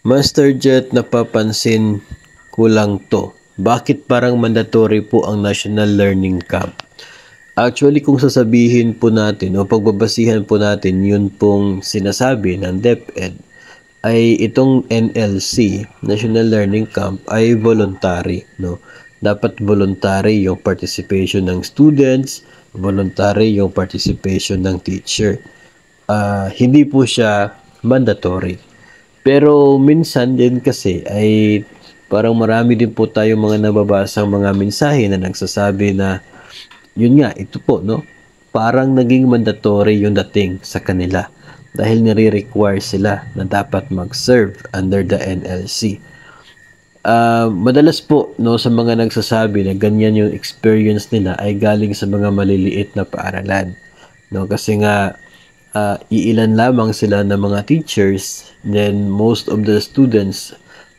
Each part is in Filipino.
Master Jet, napapansin ko lang 'to. Bakit parang mandatory po ang National Learning Camp? Actually, kung sasabihin po natin o pagbabasihan po natin yun pong sinasabi ng DepEd, ay itong NLC, National Learning Camp, ay voluntary, no? Dapat voluntary yung participation ng students, voluntary yung participation ng teacher. Hindi po siya mandatory. Pero minsan din kasi ay parang marami din po tayong mga nababasang mga mensahe na nagsasabi na yun nga, ito po, no? Parang naging mandatory yung dating sa kanila dahil nire-require sila na dapat mag-serve under the NLC. Madalas po, no, sa mga nagsasabi na ganyan yung experience nila ay galing sa mga maliliit na paaralan. No, kasi nga iilan lamang sila ng mga teachers, then most of the students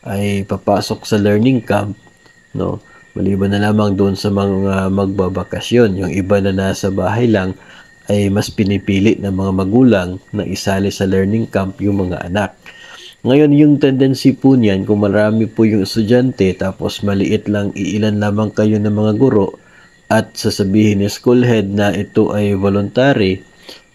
ay papasok sa learning camp, no? Maliban na lamang doon sa mga magbabakasyon, yung iba na nasa bahay lang ay mas pinipili ng mga magulang na isali sa learning camp yung mga anak. Ngayon, yung tendency po niyan, kung marami po yung estudyante tapos maliit lang, iilan lamang kayo ng mga guro at sasabihin ni school head na ito ay voluntary,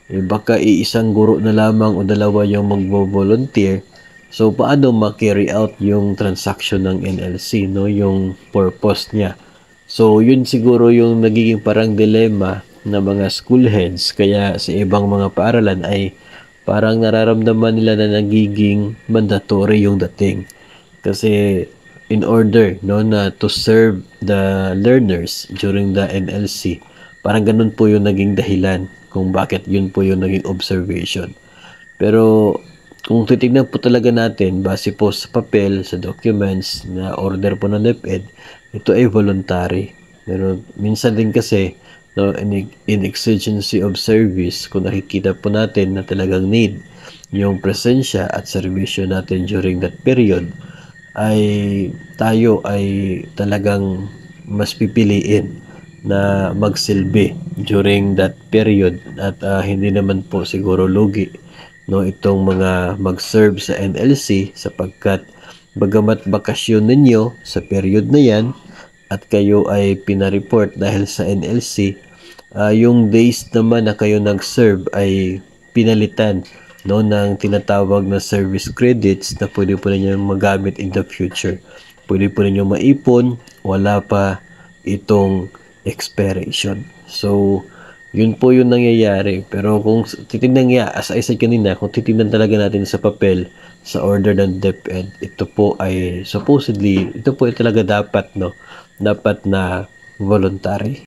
baka iisang guro na lamang o dalawa yung magvo-volunteer. So, paano ma-carry out yung transaction ng NLC, no? Yung purpose niya. So, yun siguro yung nagiging parang dilemma ng mga school heads. Kaya sa ibang mga paaralan ay parang nararamdaman nila na nagiging mandatory yung dating. Kasi in order, no, na to serve the learners during the NLC, parang ganun po yung naging dahilan kung bakit yun po yung naging observation. Pero kung titignan po talaga natin, base po sa papel, sa documents na order po ng DepEd, ito ay voluntary. Pero minsan din kasi, no, in exigency of service, kung nakikita po natin na talagang need yung presensya at serbisyo natin during that period, ay tayo ay talagang mas pipiliin na magsilbi during that period at hindi naman po siguro lugi, no, itong mga mag-serve sa NLC sapagkat bagamat bakasyon ninyo sa period na yan at kayo ay pinareport dahil sa NLC, yung days naman na kayo nag-serve ay pinalitan, no, ng tinatawag na service credits na pwede po ninyo magamit in the future. Pwede po ninyo maipon, wala pa itong expiration. So, yun po yung nangyayari. Pero kung titignan nga, as I said kanina, kung titignan talaga natin sa papel, sa order ng DepEd, ito po ay supposedly, ito po ay talaga dapat, no? Dapat na voluntary.